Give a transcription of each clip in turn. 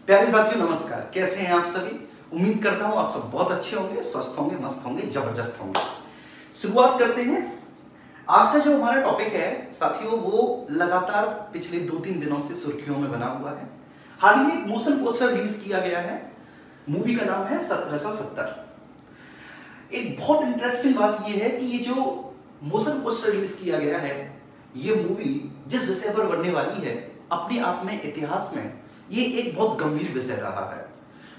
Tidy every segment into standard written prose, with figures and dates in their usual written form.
प्यारे साथियों नमस्कार, कैसे हैं आप सभी। उम्मीद करता हूं आप सब बहुत अच्छे होंगे, स्वस्थ होंगे, मस्त होंगे, जबरदस्त होंगे। शुरुआत करते हैं। आज का जो हमारा टॉपिक है साथियों, वो लगातार पिछले 2-3 दिनों से सुर्खियों में बना हुआ है। हाल ही में एक मोशन पोस्टर रिलीज किया गया है। मूवी का नाम है 1770। एक बहुत इंटरेस्टिंग बात यह है कि ये जो मोशन पोस्टर रिलीज किया गया है, ये मूवी जिस विषय पर बनने वाली है, अपने आप में इतिहास में ये एक बहुत गंभीर विषय रहा है।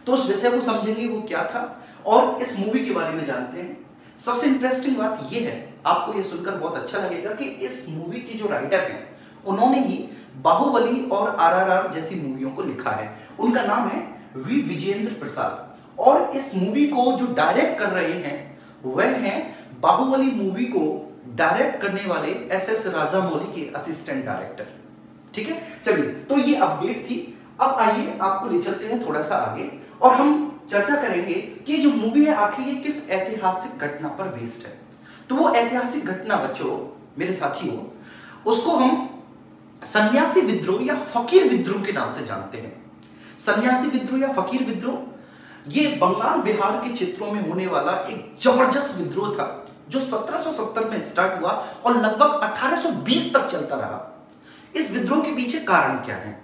तो उस विषय को समझेंगे वो क्या था और इस मूवी के बारे में जानते हैं। सबसे इंटरेस्टिंग बात ये है, आपको ये सुनकर बहुत अच्छा लगेगा कि इस मूवी की जो राइटर हैं, उन्होंने ही बाहुबली और आरआरआर जैसी मूवियों को लिखा है। उनका नाम है वी विजेंद्र प्रसाद। और इस मूवी को जो डायरेक्ट कर रहे हैं वह हैं बाहुबली मूवी को डायरेक्ट करने वाले एस.एस. राजामौली के असिस्टेंट डायरेक्टर। ठीक है, चलिए, तो ये अपडेट थी। अब आइए आपको ले चलते हैं थोड़ा सा आगे और हम चर्चा करेंगे कि जो मूवी है आखिर ये किस ऐतिहासिक घटना पर बेस्ड है। तो वो ऐतिहासिक घटना बच्चों, मेरे साथियों, उसको हम सन्यासी विद्रोह या फकीर विद्रोह के नाम से जानते हैं। सन्यासी विद्रोह या फकीर विद्रोह ये बंगाल बिहार के क्षेत्रों में होने वाला एक जबरदस्त विद्रोह था जो 1770 में स्टार्ट हुआ और लगभग 1820 तक चलता रहा। इस विद्रोह के पीछे कारण क्या है,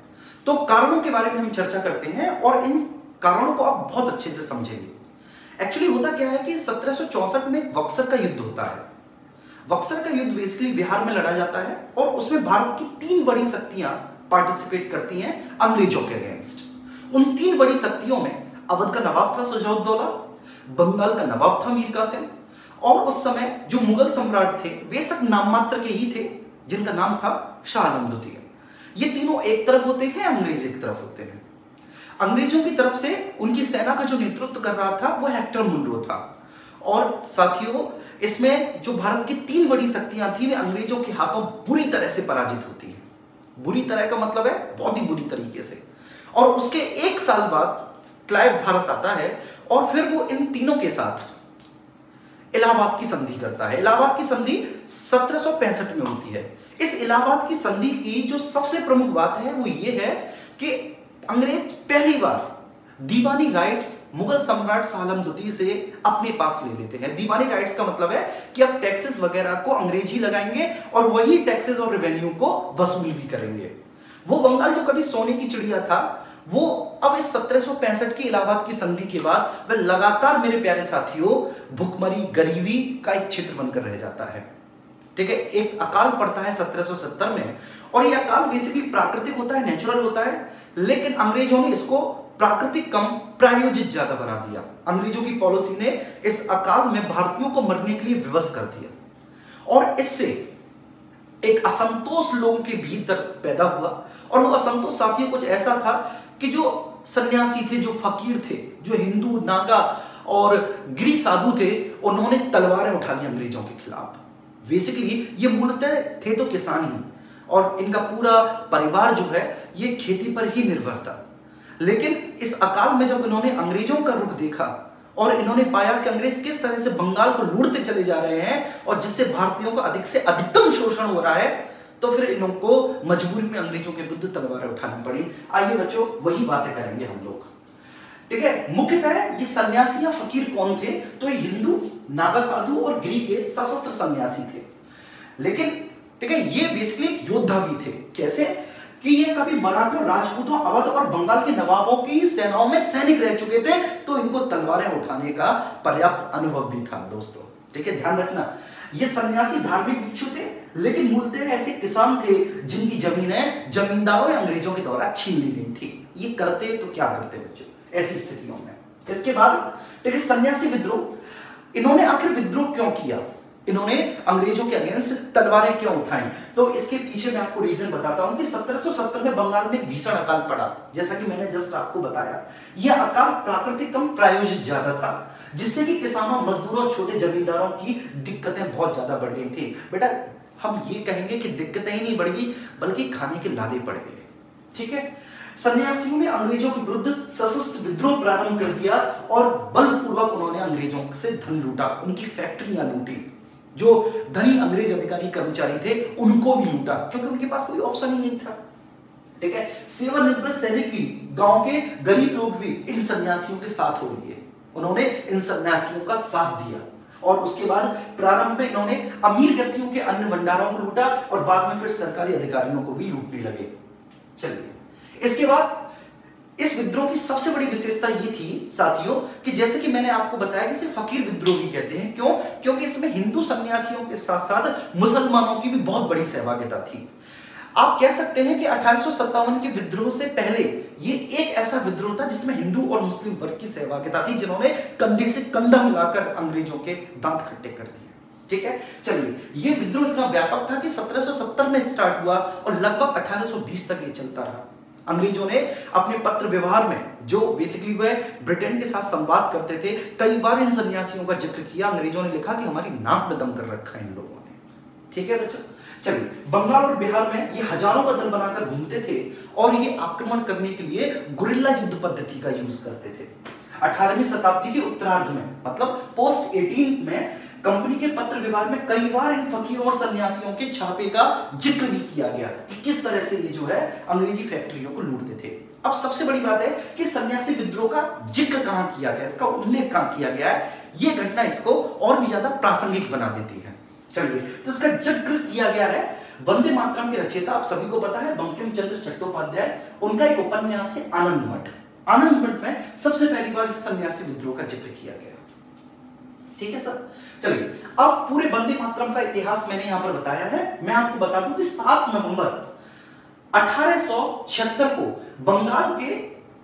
तो कारणों के बारे में हम चर्चा करते हैं और इन कारणों को आप बहुत अच्छे से समझेंगे। एक्चुअली होता क्या है कि 1764 में बक्सर का युद्ध होता है। बक्सर का युद्ध बेसिकली बिहार में लड़ा जाता है और उसमें भारत की 3 बड़ी शक्तियां पार्टिसिपेट करती हैं अंग्रेजों के अगेंस्ट। उन 3 बड़ी शक्तियों में अवध का नवाब था शुजा-उद-दौला, बंगाल का नवाब था मीर कासिम और उस समय जो मुगल सम्राट थे वे सब नाम मात्र के ही थे, जिनका नाम था शाह आलम द्वितीय। ये तीनों एक तरफ होते हैं, अंग्रेज एक तरफ होते हैं। अंग्रेजों की तरफ से उनकी सेना का जो नेतृत्व कर रहा था वो हेक्टर मुनरो था। और साथियों, इसमें जो भारत की 3 बड़ी शक्तियां थी वे अंग्रेजों के हाथों बुरी तरह से पराजित होती है। बुरी तरह का मतलब है बहुत ही बुरी तरीके से। और उसके 1 साल बाद क्लाइव भारत आता है और फिर वो इन तीनों के साथ इलाहाबाद की संधि करता है। इलाहाबाद की संधि 1765 में होती है। इस इलाहाबाद की संधि की जो सबसे प्रमुख बात है वो ये है कि अंग्रेज पहली बार दीवानी राइट्स मुगल सम्राट शाह आलम द्वितीय से अपने पास ले लेते हैं। दीवानी राइट्स का मतलब है कि अब टैक्सेस वगैरह को अंग्रेज ही लगाएंगे और वही टैक्सेस और रेवेन्यू को वसूल भी करेंगे। वो बंगाल जो कभी सोने की चिड़िया था, वो अब इस 1765 की इलाहाबाद की संधि के बाद वह लगातार, मेरे प्यारे साथियों, भुखमरी, गरीबी का एक क्षेत्र बनकर रह जाता है। ठीक है, एक अकाल पड़ता है 1770 में और यह अकाल बेसिकली प्राकृतिक होता है, नेचुरल होता है, लेकिन अंग्रेजों ने इसको प्राकृतिक कम प्रायोजित ज्यादा बना दिया। अंग्रेजों की पॉलिसी ने इस अकाल में भारतीयों को मरने के लिए विवश कर दिया और इससे एक असंतोष लोगों के भीतर पैदा हुआ। और वो असंतोष साथियों कुछ ऐसा था कि जो सन्यासी थे, जो फकीर थे, जो हिंदू, नागा और गिरी साधु थे, उन्होंने तलवारें उठा ली अंग्रेजों के खिलाफ। बेसिकली ये मूलतः थे तो किसान ही और इनका पूरा परिवार जो है ये खेती पर ही निर्भर था। लेकिन इस अकाल में जब इन्होंने अंग्रेजों का रुख देखा और इन्होंने पाया कि अंग्रेज किस तरह से बंगाल को लूटते चले जा रहे हैं और जिससे भारतीयों को अधिक से अधिकतम शोषण हो रहा है, तो फिर इनको मजबूरी में अंग्रेजों के विरुद्ध तलवारें उठानी पड़ी। आइए बच्चों, वही बातें करेंगे हम लोग। ठीक है, मुख्यतः ये सन्यासी या फकीर कौन थे, तो ये हिंदू, नागा साधु और गिरी के सशस्त्र सन्यासी थे। लेकिन ठीक है, ये बेसिकली योद्धा भी थे। कैसे कि ये कभी मराठों, राजपूतों, अवध और बंगाल के नवाबों की सेनाओं में सैनिक रह चुके थे, तो इनको तलवारें उठाने का पर्याप्त अनुभव भी था दोस्तों। ठीक है, ध्यान रखना, ये सन्यासी धार्मिक भिक्षु थे, लेकिन मूलतः ऐसे किसान थे जिनकी जमीनें जमींदारों या अंग्रेजों के द्वारा छीन ली गई थी। ये करते तो क्या करते बच्चों ऐसी स्थितियों में। इसके बाद ठीक है, सन्यासी विद्रोह। इन्होंने आखिर विद्रोह क्यों किया, इन्होंने अंग्रेजों के अगेंस्ट तलवारें क्यों उठाई, तो इसके पीछे मैं आपको रीजन बताता हूं कि 1770 में बंगाल में भीषण अकाल पड़ा। जैसा कि मैंने जस्ट आपको बताया, यह अकाल प्राकृतिक कम प्रायोजित ज्यादा था, जिससे कि किसानों, मजदूरों, छोटे जमींदारों की दिक्कतें बहुत ज्यादा बढ़ गई थी। बेटा, हम ये कहेंगे कि दिक्कतें ही नहीं बढ़ गई बल्कि खाने के लाले पड़ गए। ठीक है, सन्यासियों ने अंग्रेजों के विरुद्ध सशस्त्र विद्रोह प्रारंभ कर दिया और बलपूर्वक उन्होंने अंग्रेजों से धन लूटा, उनकी फैक्ट्रियां लूटी, जो धनी अंग्रेज अधिकारी कर्मचारी थे उनको भी लूटा, क्योंकि उनके पास कोई ऑप्शन ही नहीं था। ठीक है, सेवानिवृत्त सैनिक भी, गांव के गरीब लोग भी इन सन्यासियों के साथ हो लिए। उन्होंने इन सन्यासियों का साथ दिया और उसके बाद प्रारंभ में इन्होंने अमीर व्यक्तियों के अन्न भंडारों को लूटा और बाद में फिर सरकारी अधिकारियों को भी लूटने लगे। चलिए, इसके बाद इस विद्रोह की सबसे बड़ी विशेषता ये थी साथियों कि जैसे कि मैंने आपको बताया कि इसे फकीर विद्रोह भी कहते हैं। क्यों? क्योंकि इसमें हिंदू सन्यासियों के साथ साथ मुसलमानों की भी बहुत बड़ी सहभागिता थी। आप कह सकते हैं कि 1857 के विद्रोह से पहले ये एक ऐसा विद्रोह था जिसमें हिंदू और मुस्लिम वर्ग की सहभागिता थी, जिन्होंने कंधे से कंधा मिलाकर अंग्रेजों के दांत खट्टे कर दिए। ठीक है, चलिए, ये विद्रोह इतना व्यापक था कि 1770 में स्टार्ट हुआ और लगभग 1820 तक ये चलता रहा। अंग्रेजों ने अपने पत्र व्यवहार में, जो बेसिकली वह ब्रिटेन के साथ संवाद करते थे, कई बार इन सन्यासियों का जिक्र किया। अंग्रेजों ने लिखा कि हमारी नाक में दम कर रखा है इन लोगों ने। ठीक है बच्चों, चलिए, बंगाल और बिहार में ये हजारों का दल बनाकर घूमते थे और ये आक्रमण करने के लिए गुरिल्ला युद्ध पद्धति का यूज करते थे। 18वीं शताब्दी के उत्तरार्ध में, मतलब पोस्ट 18 में, कंपनी के पत्र व्यवहार में कई बार इन फकीरों और सन्यासियों के छापे का जिक्र भी किया गया कि किस तरह से ये जो है अंग्रेजी फैक्ट्रियों को लूटते थे। अब सबसे बड़ी बात है कि सन्यासी विद्रोह का जिक्र कहां किया गया, इसका उल्लेख कहां किया गया है, ये घटना इसको और भी ज्यादा प्रासंगिक बना देती है। चलिए, तो इसका जिक्र किया गया है वंदे मातरम के रचयिता, आप सभी को पता है, बंकिम चंद्र चट्टोपाध्याय। उनका एक उपन्यास है आनंद मठ। आनंद मठ में सबसे पहली बार इस सन्यासी विद्रोह का जिक्र किया गया। ठीक है सर, चलिए, अब पूरे वंदे मातरम का इतिहास मैंने यहां पर बताया है। मैं आपको बता दूं कि 7 नवंबर 1876 को बंगाल के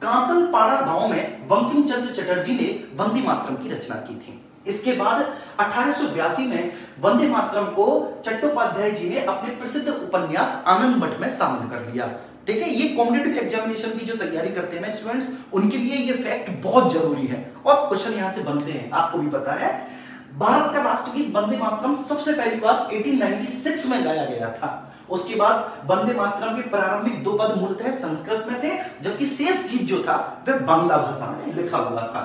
कांतलपाड़ा गांव में बंकिम चंद्र चटर्जी ने वंदे मातरम की रचना की थी। इसके बाद 1882 में वंदे मातरम को चट्टोपाध्याय जी ने अपने प्रसिद्ध उपन्यास आनंद मठ में शामिल कर लिया। ठीक है, ये कॉम्पिटिटिव एग्जामिनेशन की जो तैयारी करते हैं ना स्टूडेंट्स, उनके लिए ये फैक्ट बहुत जरूरी है और क्वेश्चन यहां से बनते हैं, आपको भी पता है। भारत का राष्ट्रगीत वंदे मातरम सबसे पहली बार 1896 में गाया गया था। उसके बाद वंदे मातरम के प्रारंभिक 2 पद मूलतः संस्कृत में थे, जबकि शेष गीत जो था वह बांग्ला भाषा में लिखा हुआ था।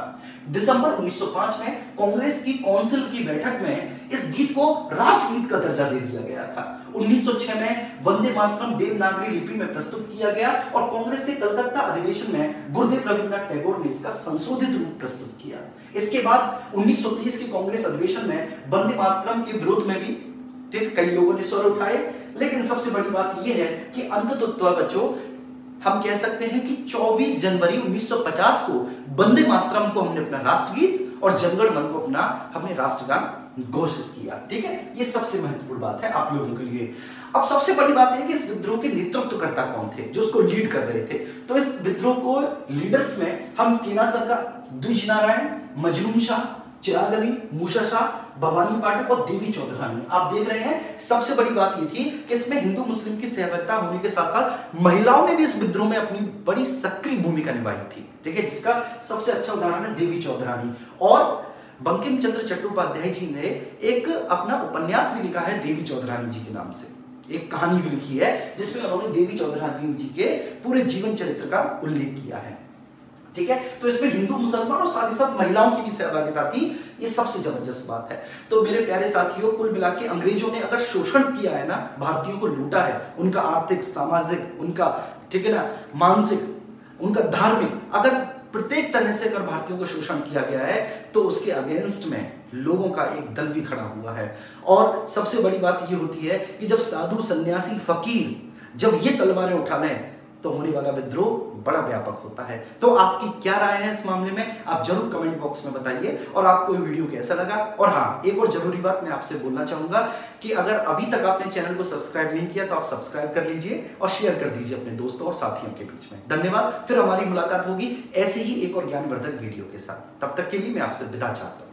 दिसंबर 1905 में कांग्रेस की काउंसिल की बैठक में इस गीत को राष्ट्रगीत का दर्जा दे दिया गया था। 1906 में वंदे मातरम देवनागरी लिपि में प्रस्तुत किया गया और कांग्रेस के कलकत्ता अधिवेशन में गुरुदेव रविन्द्रनाथ टैगोर ने इसका संशोधित रूप प्रस्तुत किया। इसके बाद 1930 के कांग्रेस अधिवेशन में वंदे मातरम के विरोध में भी ठीक कई लोगों ने स्वर उठाए, लेकिन सबसे बड़ी बात यह है कि अंततः बच्चों हम कह सकते हैं कि 24 जनवरी 1950 को वंदे मातरम को हमने अपना राष्ट्रगीत और जनगण मन को अपना हमने राष्ट्रगान घोषित किया। ठीक है, ये सबसे महत्वपूर्ण बात है आप लोगों के लिए। अब सबसे बड़ी बात है कि इस विद्रोह के नेतृत्वकर्ता कौन थे जो उसको लीड कर रहे थे। तो इस विद्रोह को लीडर्स में हम केनासर का द्विज नारायण, मजलूम शाह, चिराग अली, मूसा शाह, भवानी पाठक और देवी चौधरानी आप देख रहे हैं। सबसे बड़ी बात ये थी कि इसमें हिंदू मुस्लिम की सहभागिता होने के साथ साथ महिलाओं ने भी इस विद्रोह में अपनी बड़ी सक्रिय भूमिका निभाई थी। ठीक है, जिसका सबसे अच्छा उदाहरण है देवी चौधरानी। और बंकिम चंद्र चट्टोपाध्याय जी ने एक अपना उपन्यास भी लिखा है देवी चौधरानी जी के नाम से, एक कहानी भी लिखी है जिसमें उन्होंने देवी चौधरानी जी के पूरे जीवन चरित्र का उल्लेख किया है। ठीक है, तो इसमें हिंदू मुसलमान और साथ ही साथ महिलाओं की भी सहभागिता थी, ये सबसे जबरदस्त बात है। तो मेरे प्यारे साथियों, कुल मिला के अंग्रेजों ने अगर शोषण किया है ना, भारतीयों को लूटा है, उनका आर्थिक, सामाजिक, उनका ठीक है ना, मानसिक, उनका धार्मिक, अगर प्रत्येक तरह से अगर भारतीयों का शोषण किया गया है तो उसके अगेंस्ट में लोगों का एक दल भी खड़ा हुआ है। और सबसे बड़ी बात यह होती है कि जब साधु, सन्यासी, फकीर जब ये तलवारें उठा लें तो होने वाला विद्रोह बड़ा व्यापक होता है। तो आपकी क्या राय है इस मामले में, आप जरूर कमेंट बॉक्स में बताइए और आपको ये वीडियो कैसा लगा। और हाँ, एक और जरूरी बात मैं आपसे बोलना चाहूंगा कि अगर अभी तक आपने चैनल को सब्सक्राइब नहीं किया तो आप सब्सक्राइब कर लीजिए और शेयर कर दीजिए अपने दोस्तों और साथियों के बीच में। धन्यवाद, फिर हमारी मुलाकात होगी ऐसे ही एक और ज्ञानवर्धक वीडियो के साथ। तब तक के लिए मैं आपसे विदा चाहता हूं।